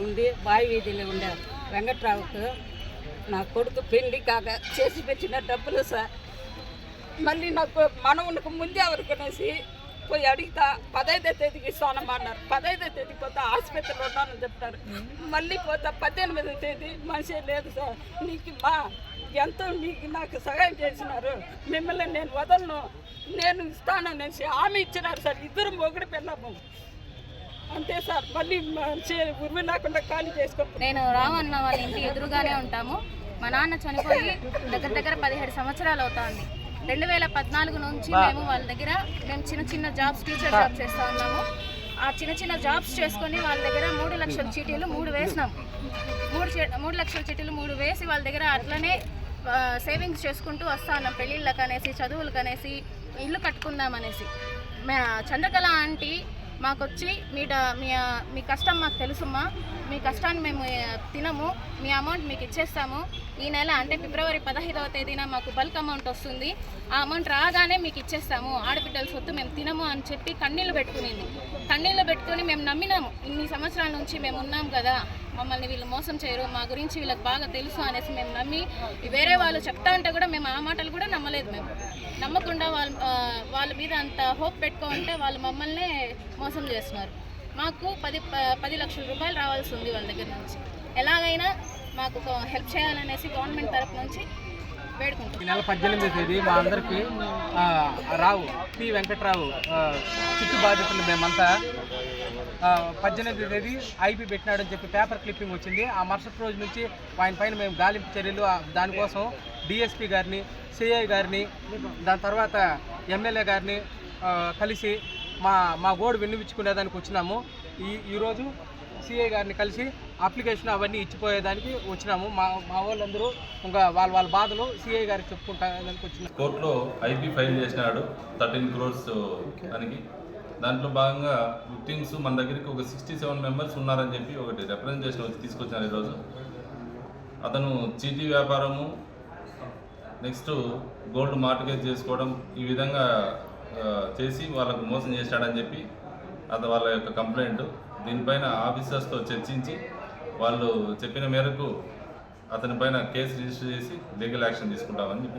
ఉండి బావి వీధిలో ఉండే వెంకట్రావుకు నా కొడుకు పెళ్లి కాక చేసి పెట్టిన డబ్బులు సార్. మళ్ళీ నాకు మనవునికి ముందే ఎవరికనేసి పోయి అడిగితా 15వ తేదీకి ఇస్తానమ్మన్నారు. 15వ తేదీ పోతే ఆసుపత్రిలో ఉన్నానని చెప్తారు. మళ్ళీ పోతా 18వ తేదీ మనిషి లేదు సార్. నీకు ఎంతో మీకు నాకు సహాయం చేసినారు, మిమ్మల్ని నేను వదలను, నేను ఇస్తాను అనేసి హామీ ఇచ్చినారు సార్. ఇద్దరు మొగుడు పిల్లము అంతే సార్. మళ్ళీ ఉరిమి లేకుండా ఖాళీ చేసుకో. నేను రామన్న వాళ్ళ ఇంటి ఎదురుగానే ఉంటాము. మా నాన్న చనిపోయి దగ్గర 17 సంవత్సరాలు అవుతుంది. 2014 నుంచి మేము వాళ్ళ దగ్గర చిన్న చిన్న జాబ్స్, టీచర్ జాబ్ చేస్తూ ఉన్నాము. ఆ చిన్న జాబ్స్ చేసుకొని వాళ్ళ దగ్గర 3 లక్షల చీటీలు 3 వేసినాం. 3 లక్షల చీటీలు 3 వేసి వాళ్ళ దగ్గర అట్లనే సేవింగ్స్ చేసుకుంటూ వస్తా ఉన్నాం. పెళ్ళిళ్ళకి అనేసి, చదువులకు అనేసి, ఇల్లు కట్టుకుందామనేసి. చంద్రకళ ఆంటీ మాకొచ్చి మీ కష్టం మాకు తెలుసమ్మా, మీ కష్టాన్ని మేము తినము, మీ అమౌంట్ మీకు ఇచ్చేస్తాము. ఈ నెల అంటే ఫిబ్రవరి 15వ తేదీన మాకు బల్క్ అమౌంట్ వస్తుంది, ఆ అమౌంట్ రాగానే మీకు ఇచ్చేస్తాము, ఆడబిడ్డల సొత్తు మేము తినము అని చెప్పి కన్నీళ్ళు పెట్టుకుని మేము నమ్మినాము. ఇన్ని సంవత్సరాల నుంచి మేము ఉన్నాం కదా, మమ్మల్ని వీళ్ళు మోసం చేయరు, మా గురించి వీళ్ళకి బాగా తెలుసు అనేసి మేము నమ్మి, వేరే వాళ్ళు చెప్తా ఉంటే కూడా మేము ఆ మాటలు కూడా నమ్మలేదు. మేము నమ్మకుండా వాళ్ళ మీద అంత హోప్ పెట్టుకోమంటే వాళ్ళు మమ్మల్ని మోసం చేస్తున్నారు. మాకు 10 లక్షల రూపాయలు రావాల్సి ఉంది వాళ్ళ దగ్గర నుంచి. ఎలాగైనా మాకు హెల్ప్ చేయాలనేసి గవర్నమెంట్ తరఫు నుంచి వేడుకుంటాం. ఈ నెల 18వ తేదీ మా అందరికీ పి వెంకట్రావు చిట్టు బాధితులు మేమంతా 18వ తేదీ ఐపీ పెట్టినాడని చెప్పి పేపర్ క్లిప్పింగ్ వచ్చింది. ఆ మరుసటి రోజు నుంచి ఆయన పైన మేము గాలింపు చర్యలు దానికోసం డిఎస్పీ గారిని, సిఐ గారిని, దాని తర్వాత ఎమ్మెల్యే గారిని కలిసి మా గోడు విన్నవించుకునేదానికి వచ్చినాము. ఈరోజు సిఐ గారిని కలిసి అప్లికేషన్ అవన్నీ ఇచ్చిపోయేదానికి వచ్చినాము. మా వాళ్ళందరూ ఇంకా వాళ్ళ బాధలు సిఐ గారికి చెప్పుకుంటానికి వచ్చినాము. కోర్టులో ఐపీ ఫైల్ చేసినాడు 13 crores దానికి. దాంట్లో భాగంగా విక్టిమ్స్ మన దగ్గరికి ఒక 67 members ఉన్నారని చెప్పి ఒకటి రిప్రజెంటేషన్ వచ్చి తీసుకొచ్చారు ఈరోజు. అతను చీటీ వ్యాపారము, నెక్స్ట్ గోల్డ్ మార్టిగేజ్ చేసుకోవడం, ఈ విధంగా చేసి వాళ్ళకు మోసం చేశాడని చెప్పి వాళ్ళ యొక్క కంప్లైంట్. దీనిపైన ఆఫీసర్స్తో చర్చించి వాళ్ళు చెప్పిన మేరకు అతని పైన కేసు రిజిస్టర్ చేసి లీగల్ యాక్షన్ తీసుకుంటామని చెప్పి